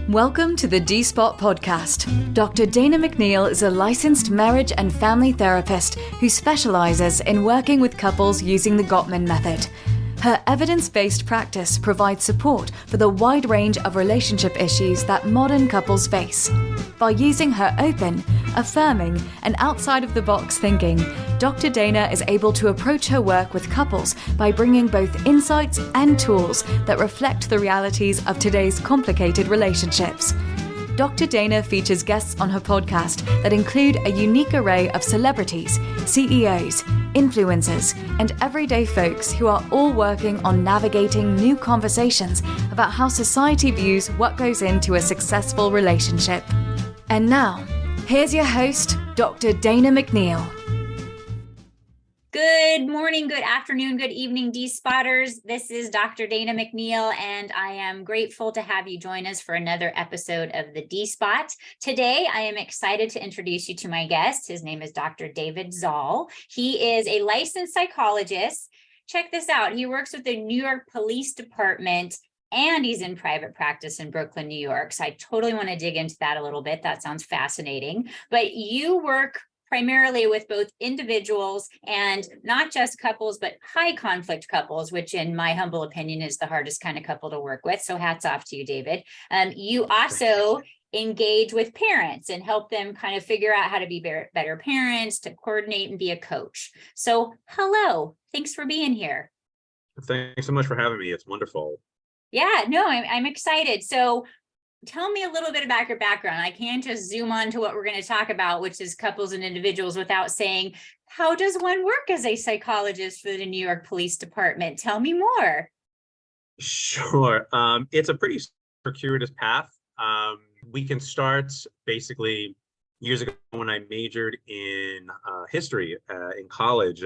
Welcome to the D-Spot podcast. Dr. Dana McNeil is a licensed marriage and family therapist who specializes in working with couples using the Gottman method. Her evidence-based practice provides support for the wide range of relationship issues that modern couples face. By using her open, affirming, and outside-of-the-box thinking, Dr. Dana is able to approach her work with couples by bringing both insights and tools that reflect the realities of today's complicated relationships. Dr. Dana features guests on her podcast that include a unique array of celebrities, CEOs, influencers, and everyday folks who are all working on navigating new conversations about how society views what goes into a successful relationship. And now, here's your host, Dr. Dana McNeil. Good morning, good afternoon, good evening, D-Spotters. This is Dr. Dana McNeil, and I am grateful to have you join us for another episode of the D-Spot. Today, I am excited to introduce you to my guest. His name is Dr. David Tzall. He is a licensed psychologist. Check this out. He works with the New York Police Department, and he's in private practice in Brooklyn, New York. So I totally want to dig into that a little bit. That sounds fascinating. But you work primarily with both individuals and not just couples, but high conflict couples, which in my humble opinion is the hardest kind of couple to work with. So hats off to you, David. You also engage with parents and help them kind of figure out how to be better parents, to coordinate and be a coach. So hello, thanks for being here. Thanks so much for having me. It's wonderful. Yeah, no, I'm excited. So tell me a little bit about your background. I can't just zoom on to what we're going to talk about, which is couples and individuals, without saying, how does one work as a psychologist for the New York Police Department? Tell me more. Sure. It's a pretty circuitous path. We can start basically years ago when I majored in history in college.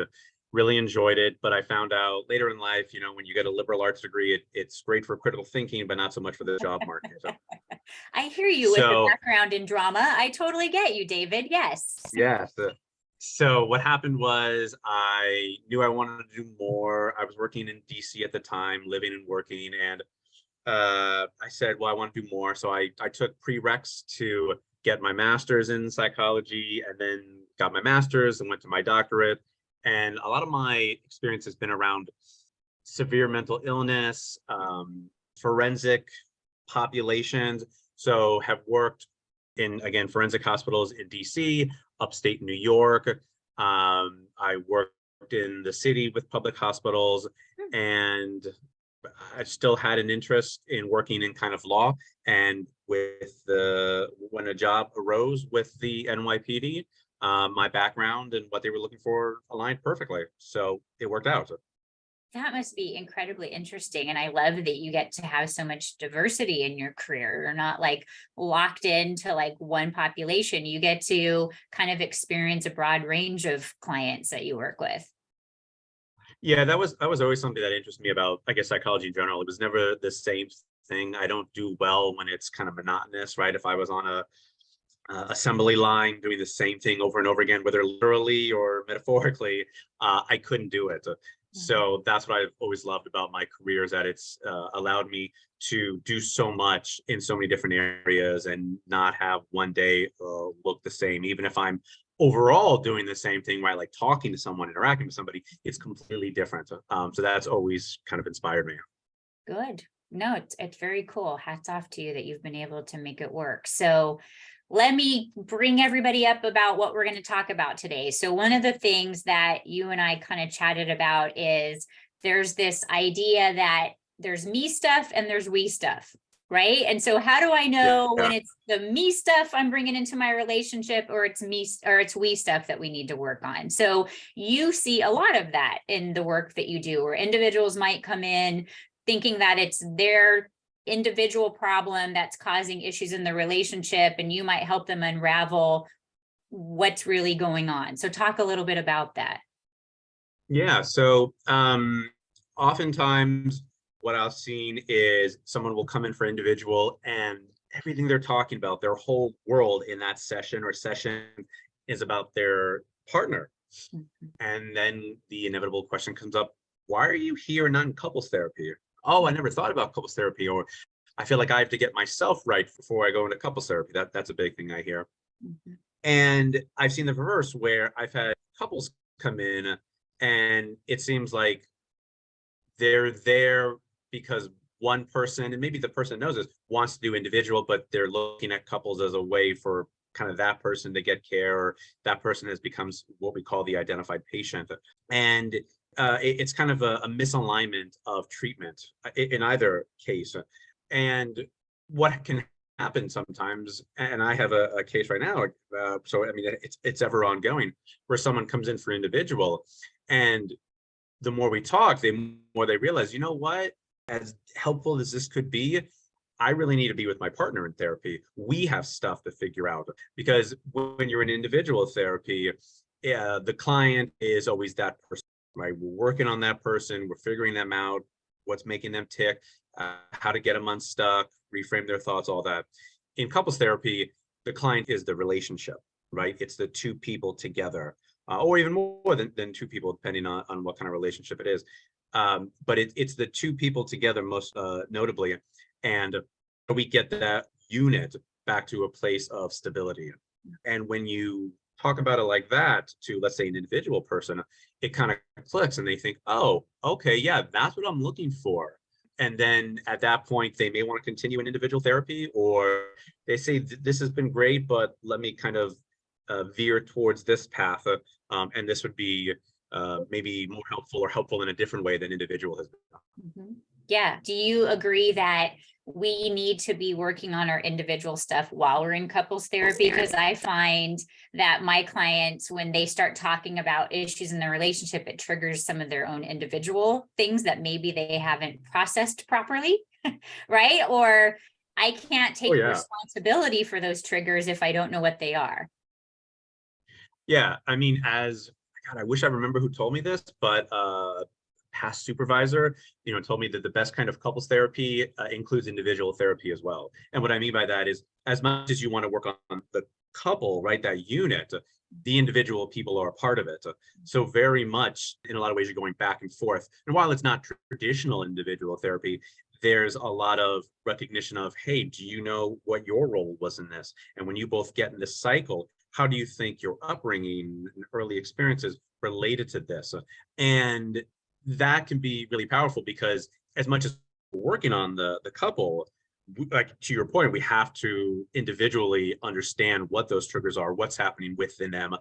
Really enjoyed it, but I found out later in life, when you get a liberal arts degree, it's great for critical thinking, but not so much for the job market. So, I hear you with the background in drama. I totally get you, David. Yes. Yes. So what happened was I knew I wanted to do more. I was working in DC at the time, living and working, and I said, well, I want to do more. So I took prereqs to get my master's in psychology, and then got my master's and went to my doctorate. And a lot of my experience has been around severe mental illness, forensic populations. So have worked in, again, forensic hospitals in DC, upstate New York. I worked in the city with public hospitals, and I still had an interest in working in kind of law. And when a job arose with the NYPD, my background and what they were looking for aligned perfectly. So it worked out. That must be incredibly interesting. And I love that you get to have so much diversity in your career. You're not like locked into like one population. You get to kind of experience a broad range of clients that you work with. Yeah, that was always something that interested me about, I guess, psychology in general. It was never the same thing. I don't do well when it's kind of monotonous, right? If I was on a assembly line doing the same thing over and over again, whether literally or metaphorically, I couldn't do it. So that's what I've always loved about my career, is that it's allowed me to do so much in so many different areas and not have one day look the same. Even if I'm overall doing the same thing, right? Like talking to someone, interacting with somebody, it's completely different. So that's always kind of inspired me. Good. No, it's very cool. Hats off to you that you've been able to make it work. So let me bring everybody up about what we're going to talk about today. So one of the things that you and I kind of chatted about is there's this idea that there's me stuff and there's we stuff, right? And so how do I know when it's the me stuff I'm bringing into my relationship, or it's me or it's we stuff that we need to work on? So you see a lot of that in the work that you do, where individuals might come in thinking that it's their individual problem that's causing issues in the relationship, and you might help them unravel what's really going on. So talk a little bit about that. Yeah, so oftentimes what I've seen is someone will come in for individual, and everything they're talking about, their whole world in that session is about their partner. Mm-hmm. And then the inevitable question comes up, why are you here and not in couples therapy? Oh, I never thought about couples therapy. Or I feel like I have to get myself right before I go into couples therapy. That's a big thing I hear. Mhm. And I've seen the reverse where I've had couples come in and it seems like they're there because one person, and maybe the person that knows this, wants to do individual, but they're looking at couples as a way for kind of that person to get care, or that person has becomes what we call the identified patient. And it's kind of a misalignment of treatment in either case. And what can happen sometimes, and I have a case right now, so I mean it's ever ongoing, where someone comes in for individual, and the more we talk, the more they realize, you know what, as helpful as this could be, I really need to be with my partner in therapy. We have stuff to figure out, because when you're in individual therapy, the client is always that person, right? We're working on that person, we're figuring them out, what's making them tick, how to get them unstuck, reframe their thoughts, all that. In couples therapy, the client is the relationship, right? It's the two people together, or even more than two people, depending on what kind of relationship it is. But it's the two people together, most notably, and we get that unit back to a place of stability. And when you talk about it like that to, let's say, an individual person, it kind of clicks and they think, oh, okay, yeah, that's what I'm looking for. And then at that point, they may want to continue in individual therapy, or they say, this has been great, but let me kind of veer towards this path. And this would be maybe more helpful, or helpful in a different way than individual has been. Mhm. Yeah. Do you agree that we need to be working on our individual stuff while we're in couples therapy? Because I find that my clients, when they start talking about issues in their relationship, it triggers some of their own individual things that maybe they haven't processed properly, right? Or I can't Oh, take yeah. responsibility for those triggers if I don't know what they are. Yeah. I mean, God, I wish I remember who told me this, but past supervisor, told me that the best kind of couples therapy includes individual therapy as well. And what I mean by that is, as much as you want to work on the couple, right, that unit, the individual people are a part of it. So very much, in a lot of ways, you're going back and forth. And while it's not traditional individual therapy, there's a lot of recognition of, hey, do you know what your role was in this? And when you both get in this cycle, how do you think your upbringing and early experiences related to this? And that can be really powerful, because as much as we're working on the couple, like to your point, we have to individually understand what those triggers are, what's happening within them,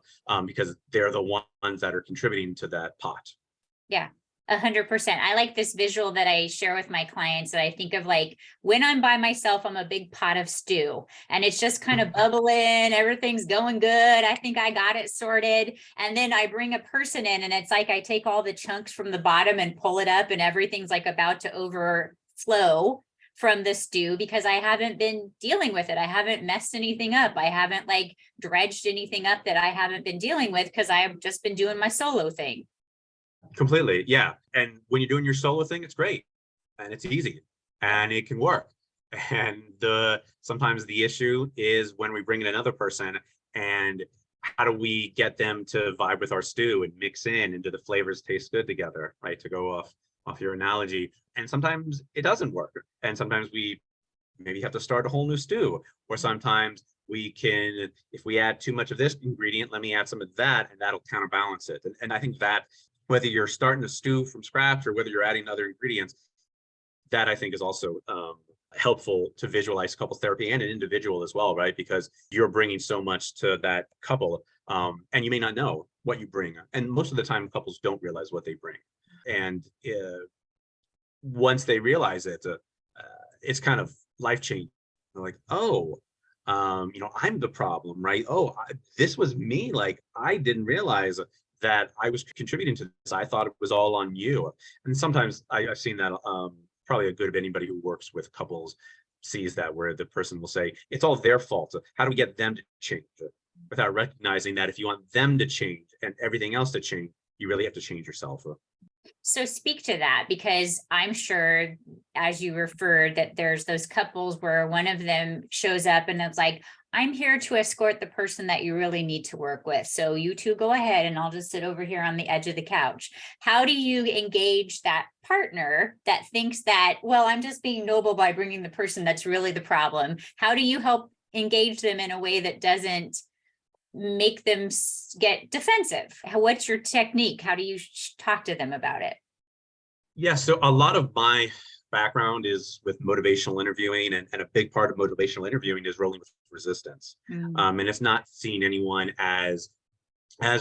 because they're the ones that are contributing to that pot. Yeah, 100%. I like this visual that I share with my clients, that I think of like, when I'm by myself, I'm a big pot of stew and it's just kind of bubbling. Everything's going good. I think I got it sorted. And then I bring a person in and it's like I take all the chunks from the bottom and pull it up, and everything's like about to overflow from the stew, because I haven't been dealing with it. I haven't messed anything up. I haven't like dredged anything up that I haven't been dealing with, because I've just been doing my solo thing. Completely. Yeah. And when you're doing your solo thing, it's great and it's easy and it can work. And sometimes the issue is when we bring in another person, and how do we get them to vibe with our stew and mix in and do the flavors taste good together, right? To go off your analogy. And sometimes it doesn't work. And sometimes we maybe have to start a whole new stew, or sometimes we can, if we add too much of this ingredient, let me add some of that, and that'll counterbalance it. And I think that whether you're starting a stew from scratch or whether you're adding other ingredients, that I think is also helpful to visualize couples therapy and an individual as well, right? Because you're bringing so much to that couple, and you may not know what you bring. And most of the time, couples don't realize what they bring. And once they realize it, it's kind of life-changing. They're like, oh, I'm the problem, right? Oh, this was me. Like, I didn't realize that I was contributing to this. I thought it was all on you. And sometimes I've seen that, probably a good of anybody who works with couples sees that, where the person will say, it's all their fault. How do we get them to change it? Without recognizing that if you want them to change and everything else to change, you really have to change yourself. So speak to that, because I'm sure, as you referred, that there's those couples where one of them shows up and it's like, I'm here to escort the person that you really need to work with. So you two go ahead and I'll just sit over here on the edge of the couch. How do you engage that partner that thinks that, well, I'm just being noble by bringing the person that's really the problem? How do you help engage them in a way that doesn't make them get defensive? What's your technique? How do you talk to them about it? Yeah, so a lot of my background is with motivational interviewing, and a big part of motivational interviewing is rolling with resistance. And it's not seeing anyone as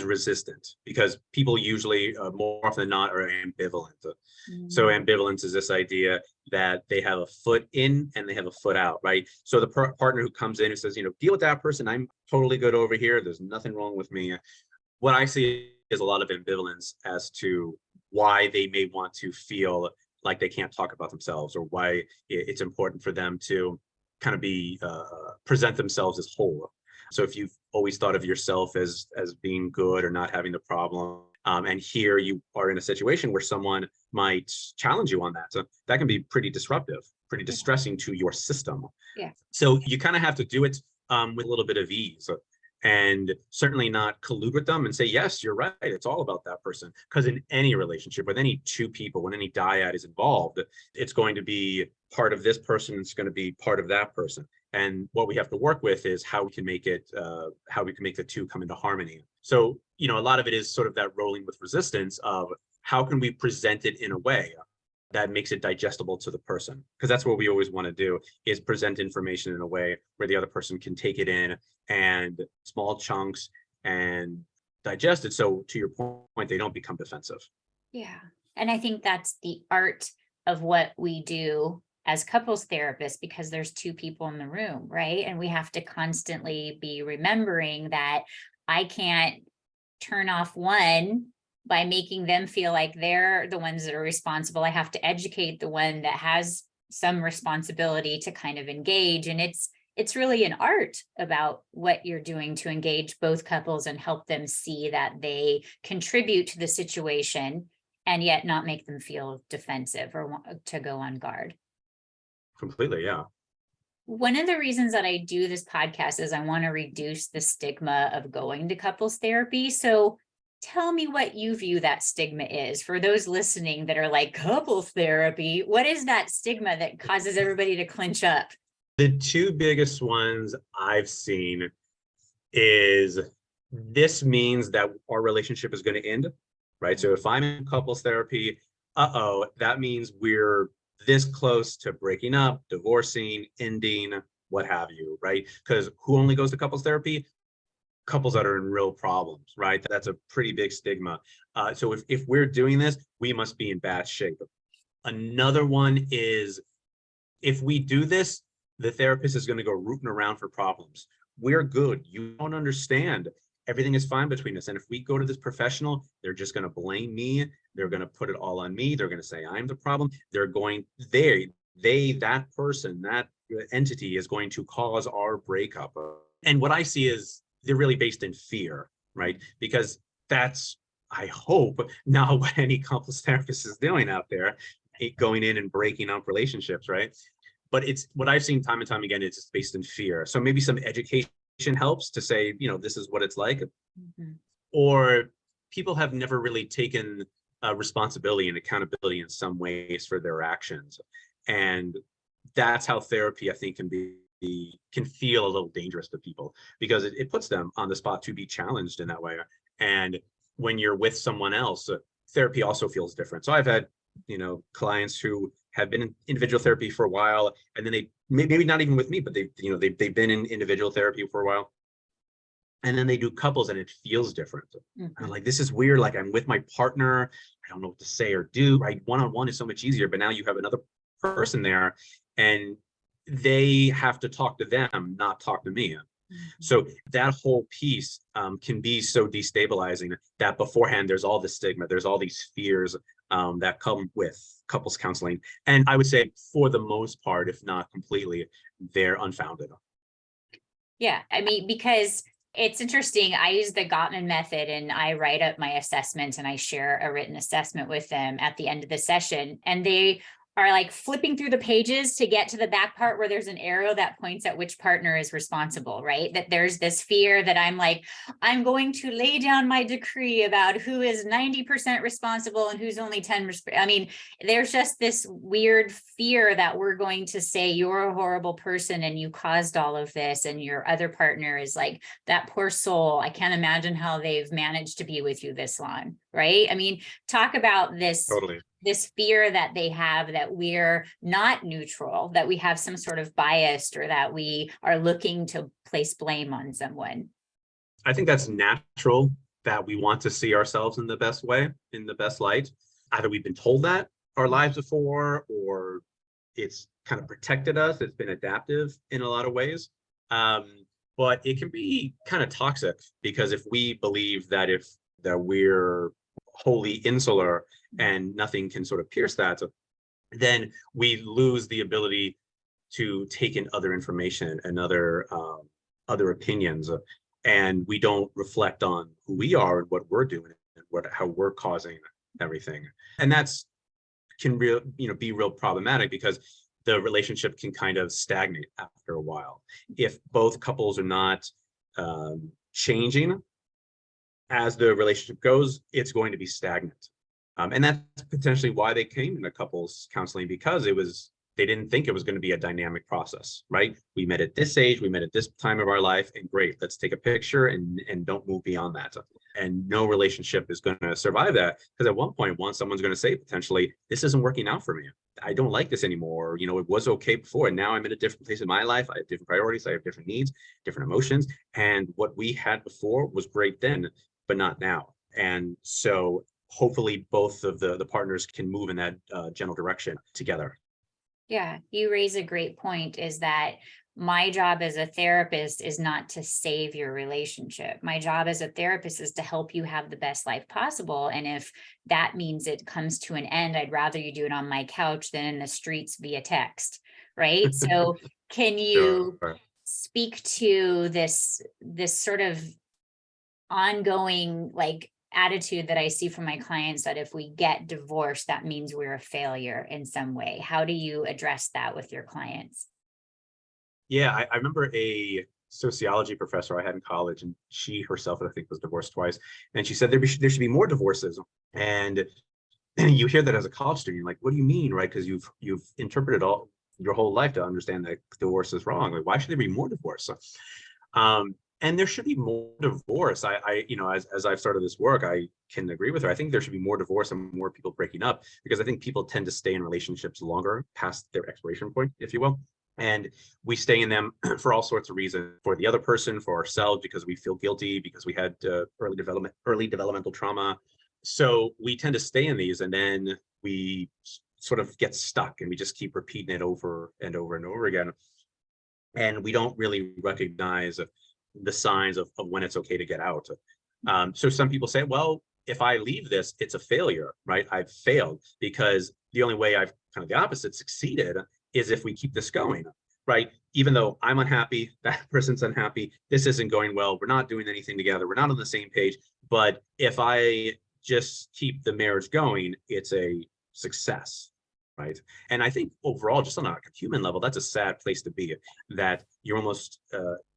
resistant, because people usually, more often than not, are ambivalent. So ambivalence is this idea that they have a foot in and they have a foot out, right? So the partner who comes in and says, deal with that person, I'm totally good over here, there's nothing wrong with me. What I see is a lot of ambivalence as to why they may want to feel like they can't talk about themselves, or why it's important for them to kind of be present themselves as whole. So if you've always thought of yourself as being good or not having the problem, and here you are in a situation where someone might challenge you on that, so that can be pretty disruptive, pretty distressing to your system. Yeah. So you kind of have to do it with a little bit of ease, and certainly not collude with them and say, yes, you're right, it's all about that person. Because in any relationship with any two people, when any dyad is involved, it's going to be part of this person, it's going to be part of that person. And what we have to work with is how we can make the two come into harmony. So, a lot of it is sort of that rolling with resistance of how can we present it in a way that makes it digestible to the person? Because that's what we always want to do, is present information in a way where the other person can take it in and small chunks and digest it. So to your point, they don't become defensive. Yeah. And I think that's the art of what we do as couples therapists, because there's two people in the room, right? And we have to constantly be remembering that I can't turn off one by making them feel like they're the ones that are responsible. I have to educate the one that has some responsibility to kind of engage. And it's really an art about what you're doing to engage both couples and help them see that they contribute to the situation and yet not make them feel defensive or want to go on guard. Completely, yeah. One of the reasons that I do this podcast is I want to reduce the stigma of going to couples therapy. So tell me what you view that stigma is for those listening that are like, couples therapy. What is that stigma that causes everybody to clench up? The two biggest ones I've seen is, this means that our relationship is going to end, right? So if I'm in couples therapy, that means we're this close to breaking up, divorcing, ending, what have you, right? Because who only goes to couples therapy? Couples that are in real problems, right? That's a pretty big stigma. So if we're doing this, we must be in bad shape. Another one is, if we do this, the therapist is going to go rooting around for problems. We're good. You don't understand. Everything is fine between us. And if we go to this professional, they're just going to blame me. They're going to put it all on me. They're going to say I'm the problem. That person, that entity is going to cause our breakup. And what I see is they're really based in fear, right? Because that's, I hope, not what any couples therapist is doing out there, going in and breaking up relationships, right? But it's what I've seen time and time again, it's just based in fear. So maybe some education helps to say, this is what it's like. Mm-hmm. Or people have never really taken responsibility and accountability in some ways for their actions. And that's how therapy, I think, can feel a little dangerous to people, because it puts them on the spot to be challenged in that way. And when you're with someone else, therapy also feels different. So I've had, clients who have been in individual therapy for a while, and then they maybe not even with me, but they've been in individual therapy for a while, and then they do couples and it feels different. Mm-hmm. I'm like, this is weird. Like, I'm with my partner, I don't know what to say or do, right? One-on-one is so much easier, but now you have another person there and they have to talk to them, not talk to me. Mm-hmm. So that whole piece can be so destabilizing that beforehand there's all this stigma, there's all these fears that come with couples counseling. And I would say for the most part, if not completely, they're unfounded. Yeah, I mean, because It's interesting. I use the Gottman method and I write up my assessments and I share a written assessment with them at the end of the session. And they are like flipping through the pages to get to the back part where there's an arrow that points at which partner is responsible, right? That there's this fear that I'm going to lay down my decree about who is 90% responsible and who's only 10%. I mean, there's just this weird fear that we're going to say you're a horrible person and you caused all of this, and your other partner is like, that poor soul, I can't imagine how they've managed to be with you this long, right? I mean, talk about Totally. this fear that they have that we're not neutral, that we have some sort of bias, or that we are looking to place blame on someone. I think that's natural, that we want to see ourselves in the best way, in the best light. Either we've been told that our lives before, or it's kind of protected us. It's been adaptive in a lot of ways. But it can be kind of toxic, because if we believe that we're wholly insular and nothing can sort of pierce that, then we lose the ability to take in other information and other opinions, and we don't reflect on who we are and what we're doing and how we're causing everything. And that's can be real problematic, because the relationship can kind of stagnate after a while if both couples are not changing. As the relationship goes, it's going to be stagnant. And that's potentially why they came into couples counseling, because they didn't think it was going to be a dynamic process, right? We met at this age, we met at this time of our life, and great, let's take a picture and don't move beyond that. And no relationship is going to survive that, because at one point, someone's going to say potentially, this isn't working out for me. I don't like this anymore. It was okay before, and now I'm in a different place in my life. I have different priorities, I have different needs, different emotions. And what we had before was great then, but not now. And so hopefully both of the partners can move in that general direction together. Yeah, you raise a great point, is that my job as a therapist is not to save your relationship. My job as a therapist is to help you have the best life possible. And if that means it comes to an end, I'd rather you do it on my couch than in the streets via text, right? So can you speak to this sort of ongoing attitude that I see from my clients, that if we get divorced, that means we're a failure in some way? How do you address that with your clients? Yeah, I remember a sociology professor I had in college, and she herself, I think, was divorced twice. And she said there should be more divorces. And you hear that as a college student, you're like, what do you mean, right? Because you've interpreted all your whole life to understand that divorce is wrong. Like, why should there be more divorce? And there should be more divorce. As I've started this work, I can agree with her. I think there should be more divorce and more people breaking up, because I think people tend to stay in relationships longer past their expiration point, if you will. And we stay in them for all sorts of reasons, for the other person, for ourselves, because we feel guilty, because we had early developmental trauma. So we tend to stay in these, and then we sort of get stuck, and we just keep repeating it over and over and over again. And we don't really recognize the signs of when it's okay to get out. So some people say, well, if I leave this, it's a failure, right? I've failed, because the only way I've kind of the opposite succeeded is if we keep this going, right? Even though I'm unhappy, that person's unhappy, this isn't going well, we're not doing anything together, we're not on the same page. But if I just keep the marriage going, it's a success, right? And I think overall, just on a human level, that's a sad place to be, that you're almost,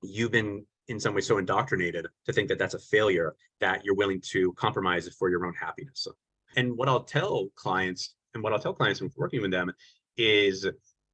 you've been in some way so indoctrinated to think that that's a failure, that you're willing to compromise it for your own happiness. And what I'll tell clients when working with them is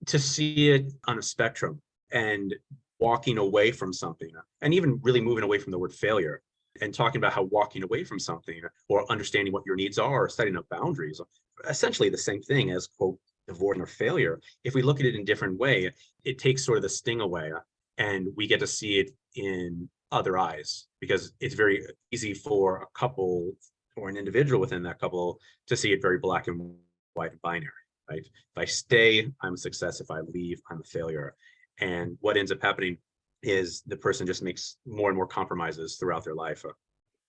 to see it on a spectrum, and walking away from something, and even really moving away from the word failure, and talking about how walking away from something, or understanding what your needs are, or setting up boundaries, essentially the same thing as, quote, divorce or failure. If we look at it in a different way, it takes sort of the sting away, and we get to see it in other eyes, because it's very easy for a couple or an individual within that couple to see it very black and white and binary, right? If I stay, I'm a success. If I leave, I'm a failure. And what ends up happening is the person just makes more and more compromises throughout their life.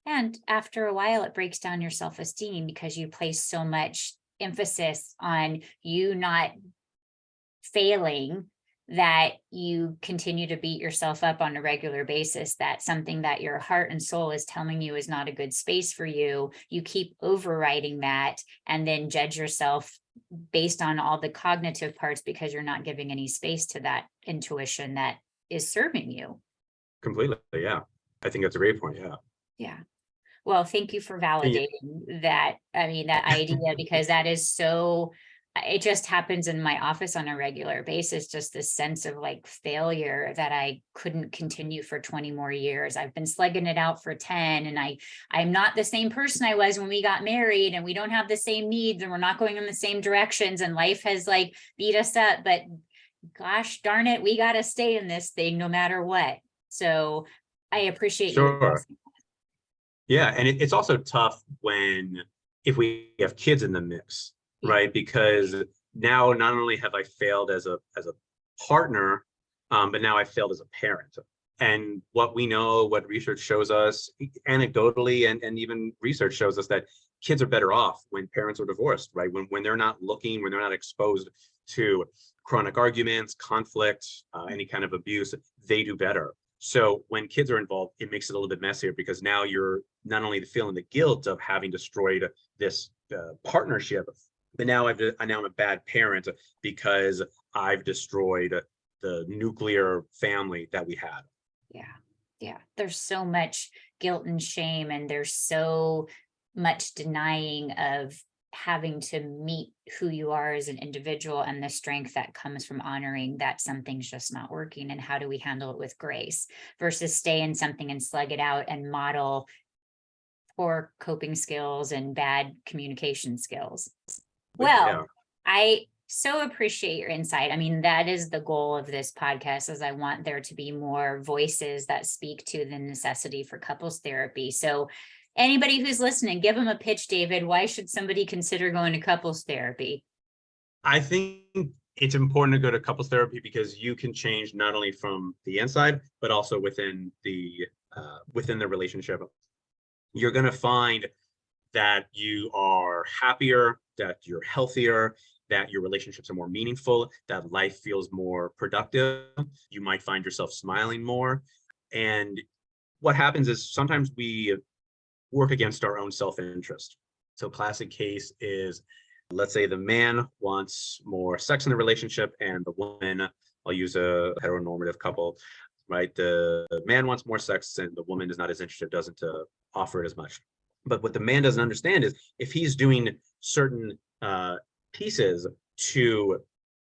And after a while, it breaks down your self-esteem, because you place so much emphasis on you not failing, that you continue to beat yourself up on a regular basis, that something that your heart and soul is telling you is not a good space for you, you keep overriding that and then judge yourself based on all the cognitive parts because you're not giving any space to that intuition that is serving you. Completely. Yeah. I think that's a great point. Yeah. Yeah. Well, thank you for validating that. I mean, that idea, because that is so, it just happens in my office on a regular basis, just this sense of like failure that I couldn't continue for 20 more years. I've been slugging it out for 10, and I'm not the same person I was when we got married, and we don't have the same needs, and we're not going in the same directions, and life has like beat us up, but gosh darn it, we got to stay in this thing no matter what. So I appreciate you Sure. addressing. Yeah. And it's also tough if we have kids in the mix, right? Because now not only have I failed as a partner, but now I failed as a parent. And what we know, what research shows us anecdotally, and even research shows us that kids are better off when parents are divorced, right? When they're not looking, when they're not exposed to chronic arguments, conflict, any kind of abuse, they do better. So when kids are involved, it makes it a little bit messier, because now you're not only feeling the guilt of having destroyed this partnership, but now I'm a bad parent because I've destroyed the nuclear family that we had. Yeah. Yeah. There's so much guilt and shame, and there's so much denying of having to meet who you are as an individual, and the strength that comes from honoring that something's just not working, and how do we handle it with grace versus stay in something and slug it out and model poor coping skills and bad communication skills. Well, Yeah. I so appreciate your insight. I mean, that is the goal of this podcast, is I want there to be more voices that speak to the necessity for couples therapy. So anybody who's listening, give them a pitch, David. Why should somebody consider going to couples therapy? I think it's important to go to couples therapy because you can change not only from the inside, but also within the relationship. You're going to find that you are happier, that you're healthier, that your relationships are more meaningful, that life feels more productive. You might find yourself smiling more. And what happens is sometimes we work against our own self-interest. So classic case is, let's say the man wants more sex in the relationship, and the woman, I'll use a heteronormative couple, right? The man wants more sex and the woman is not as interested, doesn't offer it as much. But what the man doesn't understand is, if he's doing certain pieces to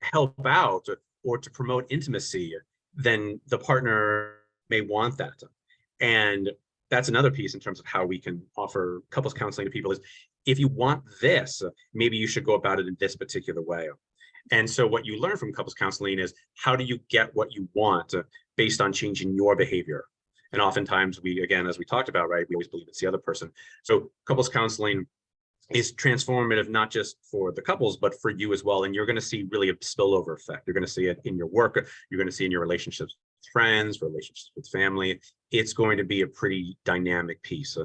help out or to promote intimacy, then the partner may want that. And that's another piece in terms of how we can offer couples counseling to people is, if you want this, maybe you should go about it in this particular way. And so what you learn from couples counseling is, how do you get what you want based on changing your behavior? And oftentimes we, again, as we talked about, right, we always believe it's the other person. So couples counseling is transformative, not just for the couples, but for you as well. And you're going to see really a spillover effect. You're going to see it in your work. You're going to see it in your relationships with friends, relationships with family. It's going to be a pretty dynamic piece.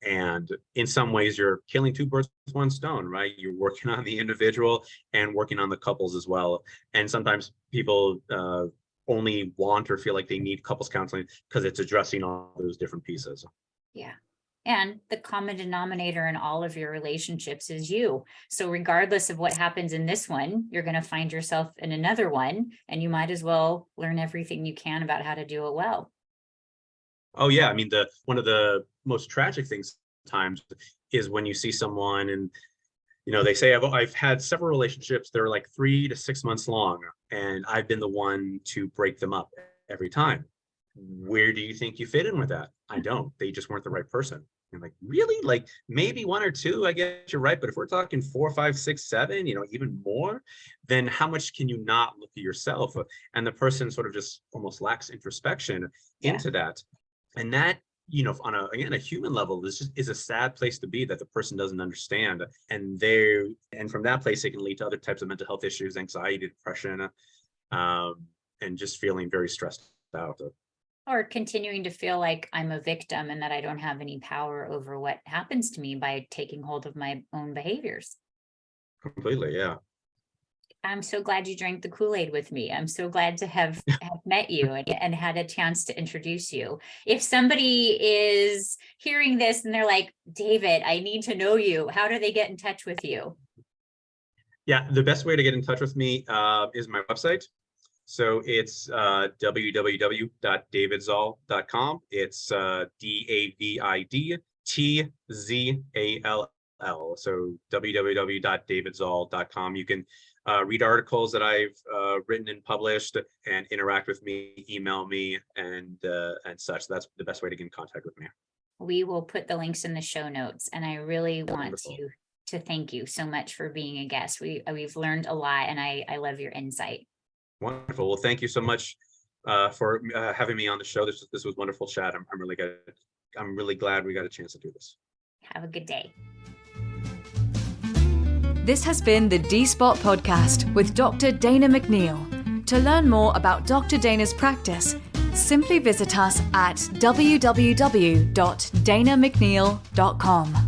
And in some ways, you're killing two birds with one stone, right? You're working on the individual and working on the couples as well. And sometimes people only want or feel like they need couples counseling because it's addressing all those different pieces. Yeah. And the common denominator in all of your relationships is you. So regardless of what happens in this one, you're going to find yourself in another one, and you might as well learn everything you can about how to do it well. Oh yeah, I mean, one of the most tragic things sometimes is when you see someone and they say, I've had several relationships that are like 3 to 6 months long, and I've been the one to break them up every time. Where do you think you fit in with that? I don't. They just weren't the right person. I'm like, really? Like maybe 1 or 2, I guess you're right. But if we're talking 4, 5, 6, 7, even more, then how much can you not look at yourself? And the person sort of just almost lacks introspection into that. And that, on a human level, this is a sad place to be, that the person doesn't understand. And from that place, it can lead to other types of mental health issues, anxiety, depression, and just feeling very stressed out. Or continuing to feel like I'm a victim and that I don't have any power over what happens to me by taking hold of my own behaviors. Completely, yeah. I'm so glad you drank the Kool-Aid with me. I'm so glad to have met you and had a chance to introduce you. If somebody is hearing this and they're like, David, I need to know you, how do they get in touch with you? Yeah, the best way to get in touch with me is my website. So it's www.davidtzall.com. It's DAVIDTZALL. So www.davidtzall.com. You can read articles that I've written and published and interact with me, email me, and such. That's the best way to get in contact with me. We will put the links in the show notes, and I really want Wonderful. to thank you so much for being a guest. We've learned a lot, and I love your insight. Wonderful. Well, thank you so much for having me on the show. This was wonderful chat. I'm really good. I'm really glad we got a chance to do this. Have a good day. This has been the D-Spot podcast with Dr. Dana McNeil. To learn more about Dr. Dana's practice, simply visit us at www.danamcneil.com.